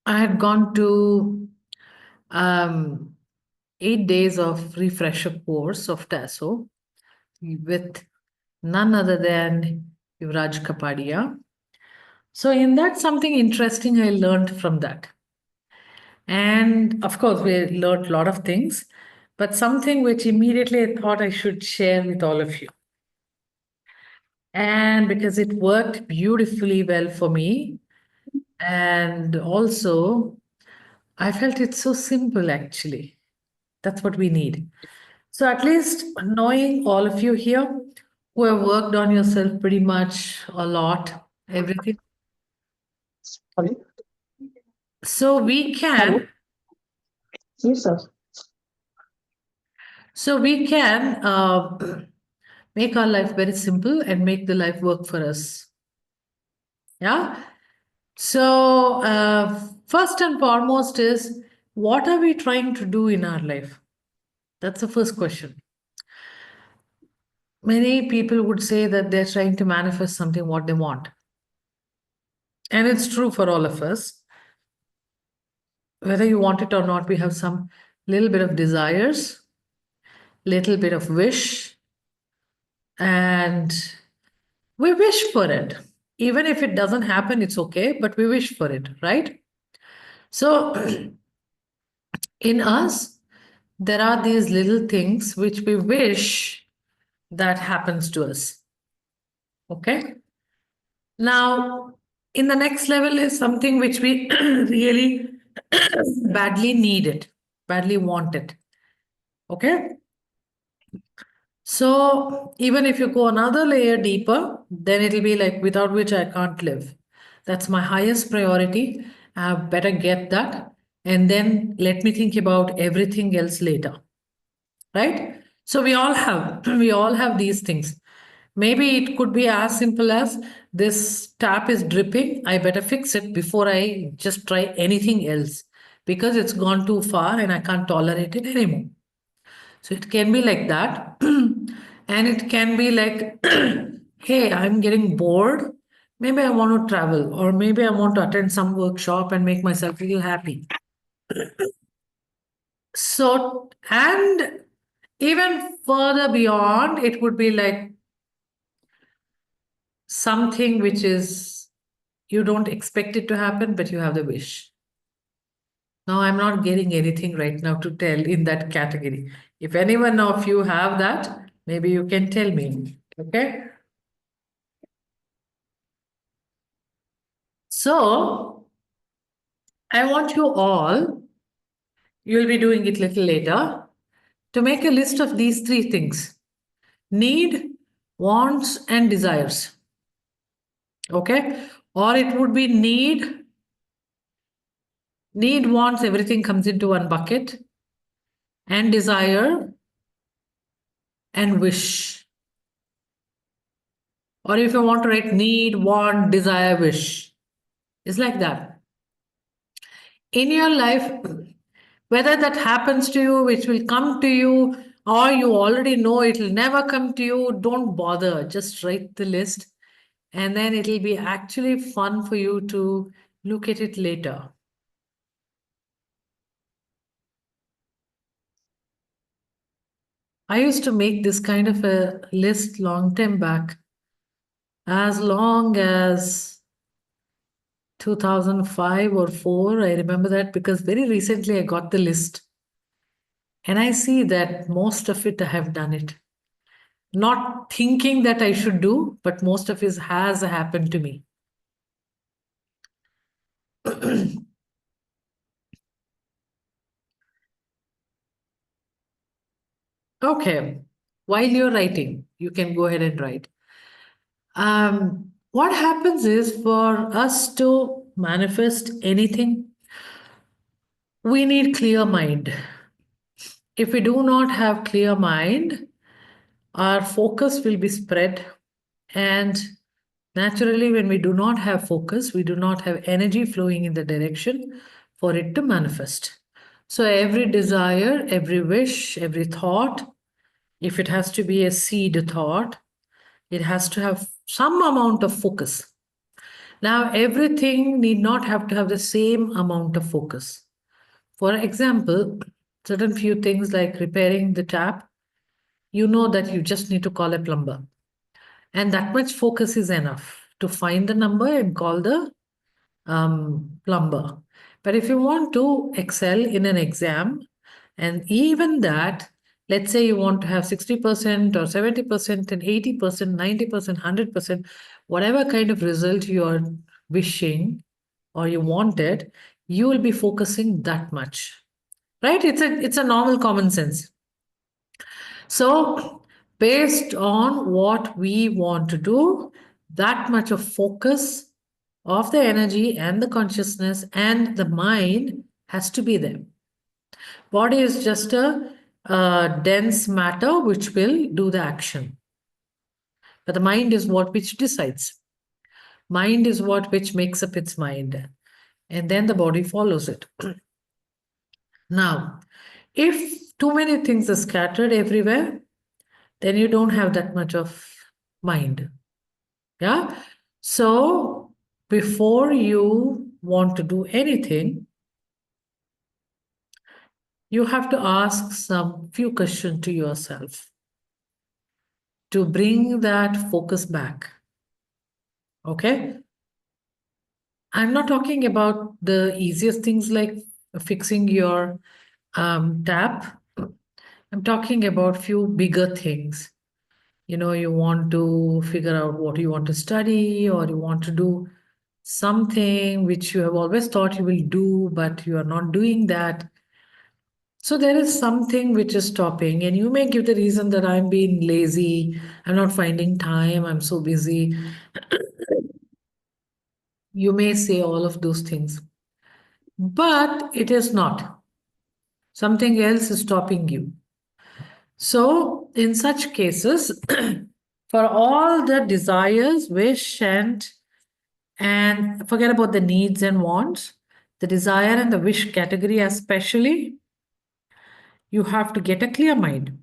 I had gone to um, 8 days of refresher course of TASO with none other than Yuvraj Kapadia. So, in that, something interesting I learned from that. And of course, we learned a lot of things, but something which immediately I thought I should share with all of you. And because it worked beautifully well for me, and also I felt it's so simple actually. That's what we need. So, at least knowing all of you here who have worked on yourself pretty much a lot, everything. Sorry. So, we Hello. can, Yes, sir. so we can make our life very simple and make the life work for us. Yeah. So, first and foremost is what are we trying to do in our life? That's the first question. Many people would say that they're trying to manifest something what they want. And it's true for all of us. Whether you want it or not, we have some little bit of desires, little bit of wish, and we wish for it. Even if it doesn't happen, it's okay, but we wish for it, right? So, in us, there are these little things which we wish that happens to us. Okay. Now, in the next level is something which we really badly need it, badly want it. Okay. So even if you go another layer deeper, then it'll be like without which I can't live. That's my highest priority. I better get that. And then let me think about everything else later. Right? So we all have we all have these things. Maybe it could be as simple as this tap is dripping. I better fix it before I just try anything else because it's gone too far and I can't tolerate it anymore. So it can be like that. And it can be like, hey, I'm getting bored. Maybe I want to travel, or maybe I want to attend some workshop and make myself feel happy. So, and even further beyond, it would be like something which is you don't expect it to happen, but you have the wish. Now, I'm not getting anything right now to tell in that category. If anyone of you have that, maybe you can tell me. Okay. So, I want you all, you'll be doing it little later, to make a list of these three things: need, wants, and desires. Okay? Or it would be need, wants, everything comes into one bucket, and desire and wish. Or if you want to write need, want, desire, wish. It's like that. In your life, whether that happens to you, which will come to you, or you already know it will never come to you, don't bother. Just write the list, and then it'll be actually fun for you to look at it later. I used to make this kind of a list long time back, as long as 2005 or 4. I remember that because very recently I got the list, and I see that most of it I have done it. Not thinking that I should do, but most of it has happened to me. Okay, while you're writing, you can go ahead and write. What happens is for us to manifest anything, we need clear mind. If we do not have clear mind, our focus will be spread, and naturally, when we do not have focus, we do not have energy flowing in the direction for it to manifest. So, every desire, every wish, every thought, if it has to be a seed thought, it has to have some amount of focus. Now, everything need not have to have the same amount of focus. For example, certain few things like repairing the tap, you know that you just need to call a plumber. And that much focus is enough to find the number and call the plumber. But if you want to excel in an exam, and even that, let's say you want to have 60% or 70% and 80%, 90%, 100%, whatever kind of result you are wishing or you wanted, you will be focusing that much. Right? It's a normal common sense. So, based on what we want to do, that much of focus of the energy and the consciousness and the mind has to be there. Body is just a dense matter which will do the action. But the mind is what which decides. Mind is what which makes up its mind. And then the body follows it. Now, if too many things are scattered everywhere, then you don't have that much of mind. Yeah. So before you want to do anything, you have to ask some few questions to yourself to bring that focus back. Okay. I'm not talking about the easiest things like fixing your tap. I'm talking about few bigger things. You want to figure out what you want to study, or you want to do something which you have always thought you will do, but you are not doing that. So there is something which is stopping, and you may give the reason that I'm being lazy, I'm not finding time, I'm so busy. You may say all of those things, but it is not. Something else is stopping you. So, in such cases, for all the desires, wish, and forget about the needs and wants, the desire and the wish category, especially, you have to get a clear mind.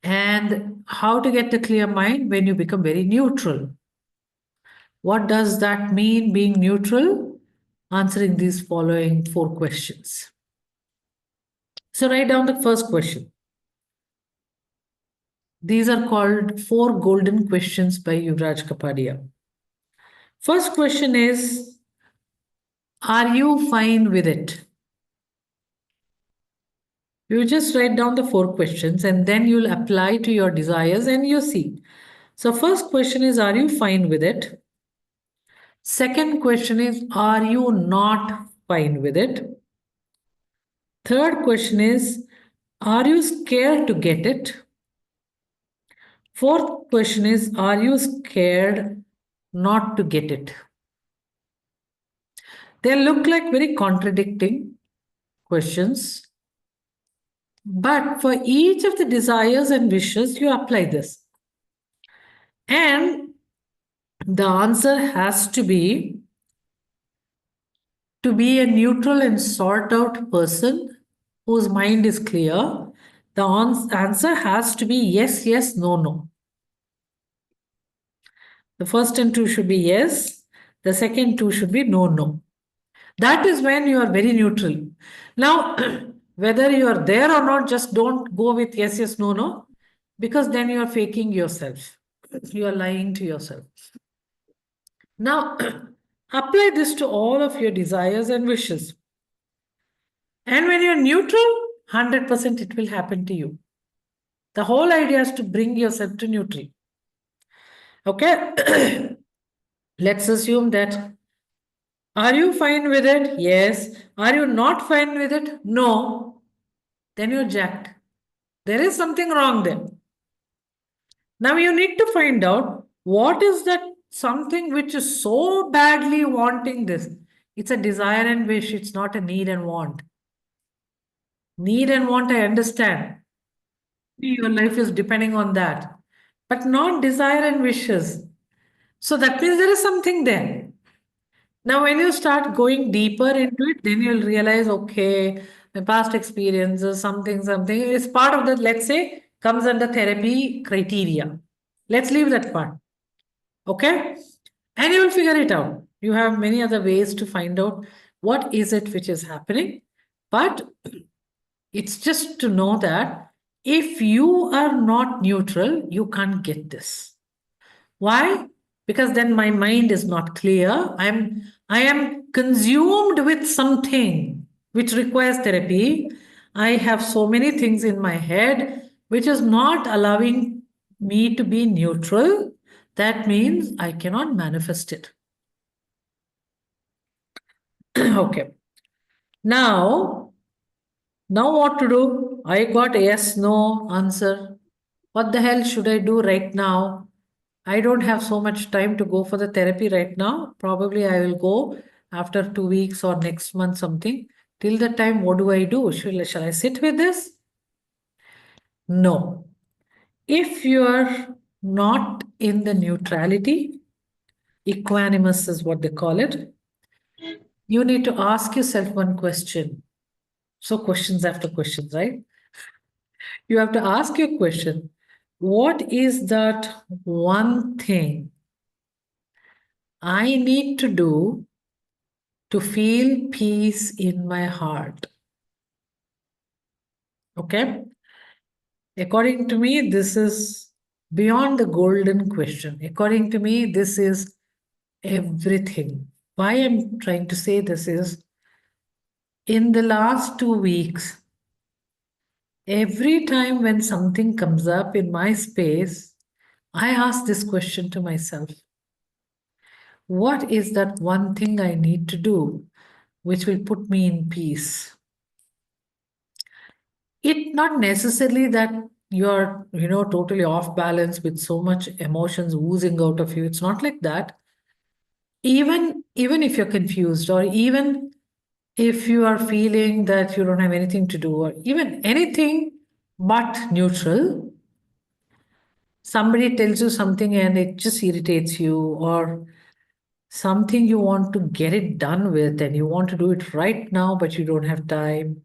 And how to get the clear mind? When you become very neutral. What does that mean, being neutral? Answering these following 4 questions. So, write down the first question. These are called 4 golden questions by Yuvraj Kapadia. First question is, are you fine with it? You just write down the 4 questions and then you'll apply to your desires and you see. So, first question is, are you fine with it? Second question is, are you not fine with it? Third question is, are you scared to get it? Fourth question is, are you scared not to get it? They look like very contradicting questions, but for each of the desires and wishes, you apply this. And the answer has to be a neutral and sort out person whose mind is clear. The answer has to be yes, yes, no, no. The first and two should be yes. The second two should be no, no. That is when you are very neutral. Now, whether you are there or not, just don't go with yes, yes, no, no, because then you are faking yourself. You are lying to yourself. Now, apply this to all of your desires and wishes. And when you're neutral, 100% it will happen to you. The whole idea is to bring yourself to neutral. Okay? Let's assume that. Are you fine with it? Yes. Are you not fine with it? No. Then you're jacked. There is something wrong there. Now you need to find out what is that something which is so badly wanting this. It's a desire and wish, it's not a need and want. Need and want, I understand. Your life is depending on that, but not desire and wishes. So that means there is something there. Now, when you start going deeper into it, then you'll realize, okay, my past experiences, something is part of that, let's say, comes under therapy criteria. Let's leave that part. Okay. and you will figure it out. You have many other ways to find out what is it which is happening. But it's just to know that if you are not neutral, you can't get this. Why? Because then my mind is not clear. I am consumed with something which requires therapy. I have so many things in my head which is not allowing me to be neutral. That means I cannot manifest it. Okay. Now, now what to do? I got a yes, no answer. What the hell should I do right now? I don't have so much time to go for the therapy right now. Probably I will go after 2 weeks or next month something. Till that time, what do I do? Shall I sit with this? No. If you are not in the neutrality, equanimous is what they call it, you need to ask yourself one question. So, questions after questions, right? You have to ask your question. What is that one thing I need to do to feel peace in my heart? Okay. According to me, this is beyond the golden question. According to me, this is everything. Why I'm trying to say this is in the last 2 weeks, every time when something comes up in my space, I ask this question to myself. What is that one thing I need to do which will put me in peace? It not necessarily that you're, totally off balance with so much emotions oozing out of you. It's not like that. Even if you're confused, or even if you are feeling that you don't have anything to do, or even anything but neutral, somebody tells you something and it just irritates you, or something you want to get it done with and you want to do it right now, but you don't have time.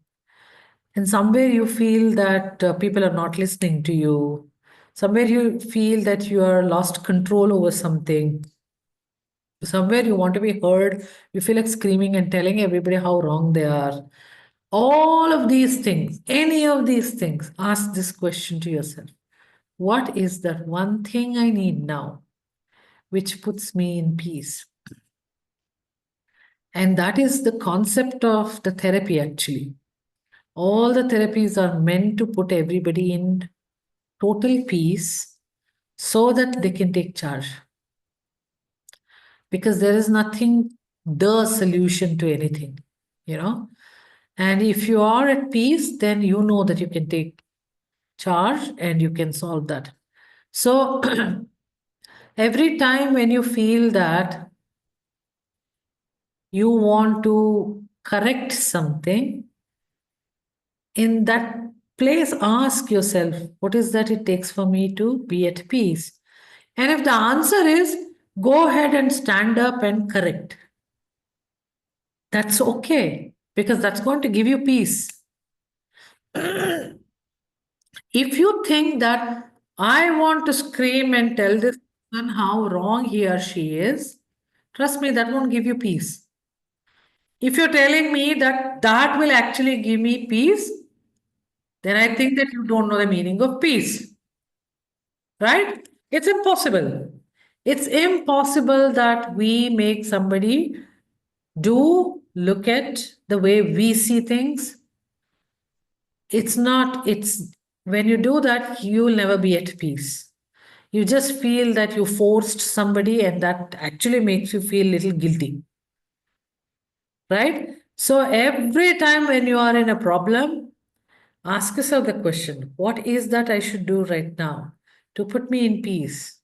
And somewhere you feel that people are not listening to you. Somewhere you feel that you are lost control over something. Somewhere you want to be heard. You feel like screaming and telling everybody how wrong they are. All of these things, any of these things, ask this question to yourself. What is that one thing I need now which puts me in peace? And that is the concept of the therapy, actually. All the therapies are meant to put everybody in total peace so that they can take charge. Because there is nothing the solution to anything, you know. And if you are at peace, then you know that you can take charge and you can solve that. So every time when you feel that you want to correct something, in that place, ask yourself, what is that it takes for me to be at peace? And if the answer is go ahead and stand up and correct, that's okay, because that's going to give you peace. If you think that I want to scream and tell this person how wrong he or she is, trust me, that won't give you peace. If you're telling me that that will actually give me peace, then I think that you don't know the meaning of peace. Right? It's impossible. It's impossible that we make somebody do look at the way we see things. It's when you do that, you'll never be at peace. You just feel that you forced somebody, and that actually makes you feel a little guilty. Right? So every time when you are in a problem, ask yourself the question, what is that I should do right now to put me in peace?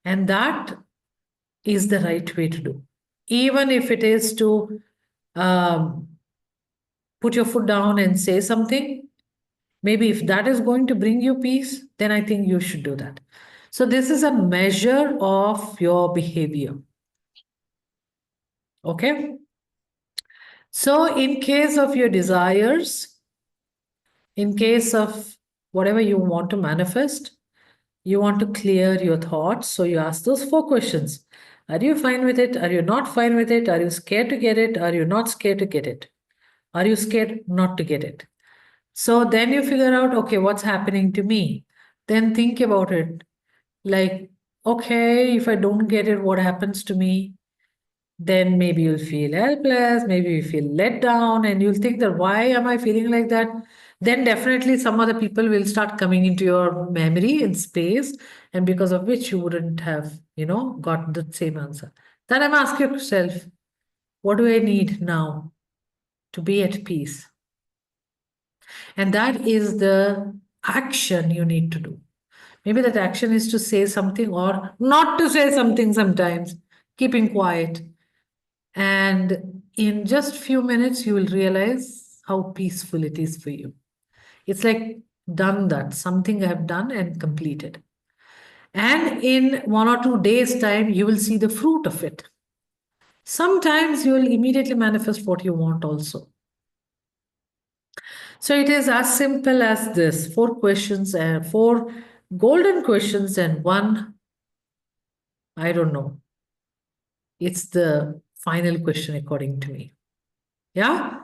And that is the right way to do. Even if it is to um, put your foot down and say something, maybe if that is going to bring you peace, then I think you should do that. So, this is a measure of your behavior. Okay. So, in case of your desires, in case of whatever you want to manifest, You want to clear your thoughts, so you ask those four questions. Are you fine with it? Are you not fine with it? Are you scared to get it? Are you not scared to get it? Are you scared not to get it? So then you figure out, okay, what's happening to me? Then think about it. Like, okay, if I don't get it, what happens to me? Then maybe you'll feel helpless, maybe you feel let down, and you'll think that why am I feeling like that? Then definitely some other people will start coming into your memory and space, and because of which you wouldn't have, got the same answer. Then I'm asking yourself, what do I need now to be at peace? And that is the action you need to do. Maybe that action is to say something or not to say something sometimes, keeping quiet. And in just few minutes, you will realize how peaceful it is for you. It's like done that, something I have done and completed. And in 1 or 2 days' time, you will see the fruit of it. Sometimes you will immediately manifest what you want also. So it is as simple as this: four questions and four golden questions and one, I don't know. It's the final question according to me. Yeah.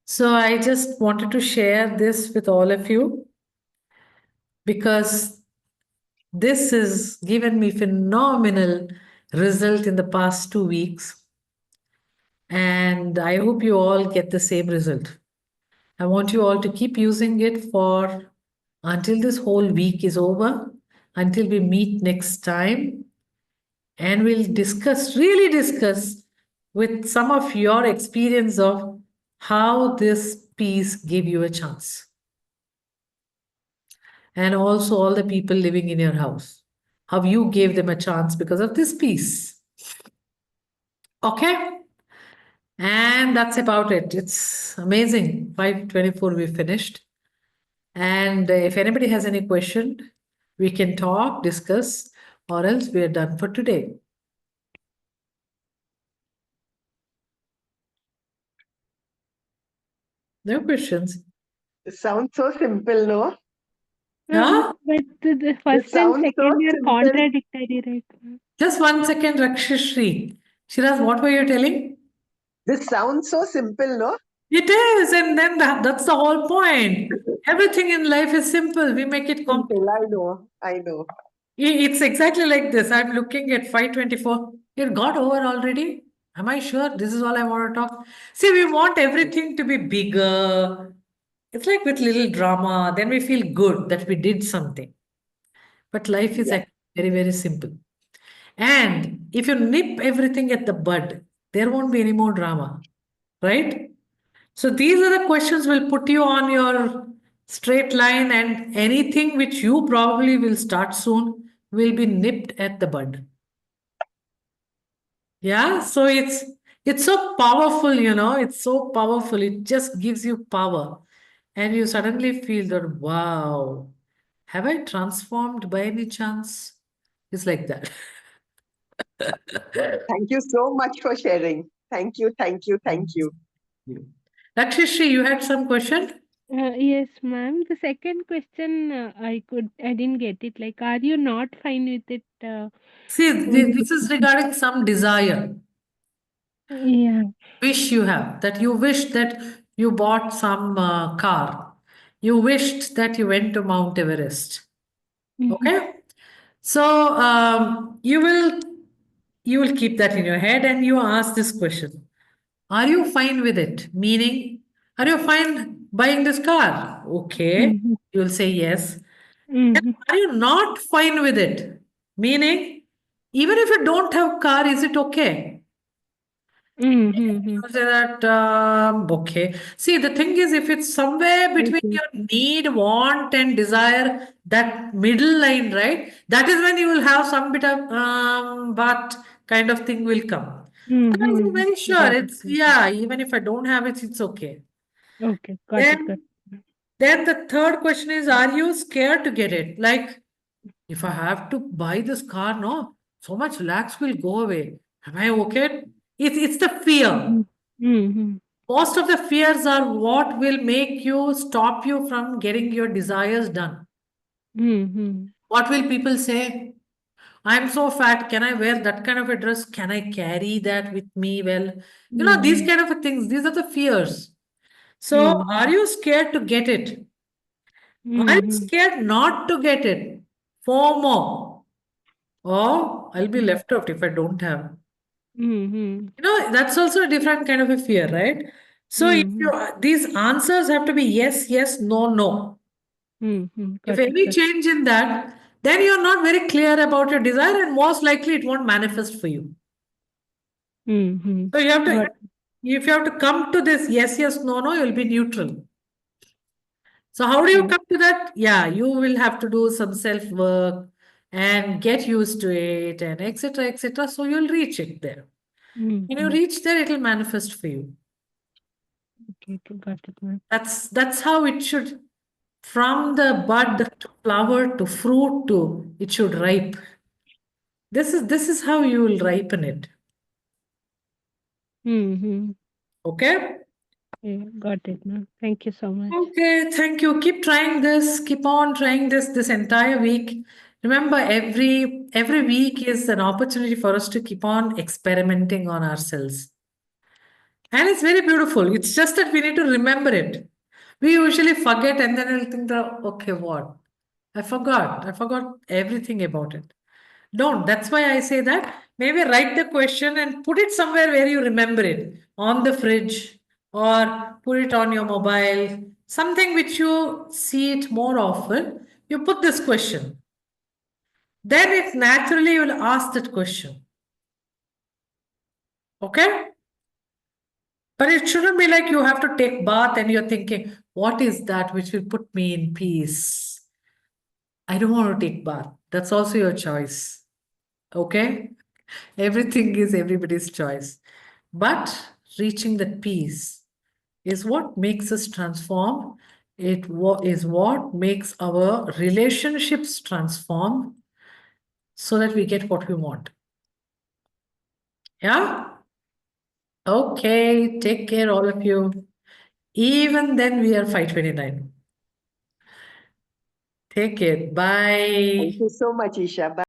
So I just wanted to share this with all of you because this has given me phenomenal result in the past 2 weeks. And I hope you all get the same result. I want you all to keep using it for until this whole week is over, until we meet next time. And we'll discuss, really discuss with some of your experience of how this piece gave you a chance. And also all the people living in your house, how you gave them a chance because of this piece. Okay? And that's about it. It's amazing. 5:24 we finished. And if anybody has any question, we can talk, discuss, or else we are done for today. No questions. It sounds so simple, no? Yeah? But the This first and sounds so second are simple. contradictory, right, ma'am? Just 1 second, Rakshashri. Shiraz, what were you telling? This sounds so simple, no? It is, and then that's the whole point. Everything in life is simple. We make it complex. Simple, I know. I know. It's exactly like this. I'm looking at 5:24. It got over already. Am I sure? This is all I want to talk. See, we want everything to be bigger. It's like with little drama. Then we feel good that we did something. But life is Yeah. actually very, very simple. And if you nip everything at the bud, there won't be any more drama, right? So these are the questions will put you on your straight line, and anything which you probably will start soon will be nipped at the bud. Yeah, so it's so powerful, it's so powerful. It just gives you power. And you suddenly feel that, wow, have I transformed by any chance? It's like that. Thank you so much for sharing. Thank you, thank you, thank you. Rakshashri, you had some question? Yes, ma'am. The second question, I didn't get it. Like, are you not fine with it? See, Mm, this is regarding some desire, yeah. wish you have, that you wish that you bought some car. You wished that you went to Mount Everest. Mm-hmm. Okay? So you will keep that in your head and you ask this question. Are you fine with it? Meaning, are you fine buying this car? Okay. Mm-hmm. You'll say yes. Then Mm-hmm. are you not fine with it? Meaning, even if you don't have car, is it okay? Mm-hmm. You say that, okay. See, the thing is, if it's somewhere between Okay. your need, want, and desire, that middle line, right? That is when you will have some bit of but kind of thing will come. Otherwise, I'm very Mm-hmm. sure Got it. it's, Got it. yeah, even if I don't have it, it's okay. Okay. Got it. Got Then, it. then the third question is, are you scared to get it? Like, if I have to buy this car, no, so much lakhs will go away. Am I okay? It's the fear. Mm-hmm. Mm-hmm. Most of the fears are what will make you stop you from getting your desires done. Mm-hmm. What will people say? I'm so fat. Can I wear that kind of a dress? Can I carry that with me? Well, these Mhm. kind of things, these are the fears. So, Mhm. are you scared to get it? Are you Mhm. scared not to get it? FOMO. Oh, I'll be Mhm. left out if I don't have. Mhm. That's also a different kind of a fear, right? So if you Mhm. these answers have to be yes, yes, no, no. Mhm. If Got it. any Got it. change in that, then you're not very clear about your desire, and most likely it won't manifest for you. Mhm. So Got. if you have to come to this yes, yes, no, no, you'll be neutral. So how do you Yeah. come to that? Yeah, you will have to do some self work and get used to it and etc. etc. So you'll reach it there. When you Mhm. reach there, it'll manifest for you. Okay. Okay. Got it, ma'am. That's how it should. From the bud to flower to fruit to it should ripe. This is how you will ripen it. Mhm. Okay? Yeah. Got it, ma'am. Thank you so much. Okay, thank you. Keep trying this. Keep on trying this entire week. Remember, every week is an opportunity for us to keep on experimenting on ourselves. And it's very beautiful. It's just that we need to remember it. We usually forget and then we'll think that, okay, what? I forgot. I forgot everything about it. Don't. That's why I say that. Maybe write the question and put it somewhere where you remember it, on the fridge or put it on your mobile, something which you see it more often. You put this question. Then it naturally will ask that question. Okay? But it shouldn't be like you have to take bath and you're thinking, what is that which will put me in peace? I don't want to take bath. That's also your choice. Okay? Everything is everybody's choice. But reaching that peace is what makes us transform. Is what makes our relationships transform so that we get what we want. Yeah? Okay. Take care, all of you. Even then, we are 529. Take care. Thank Bye. you so much, Isha.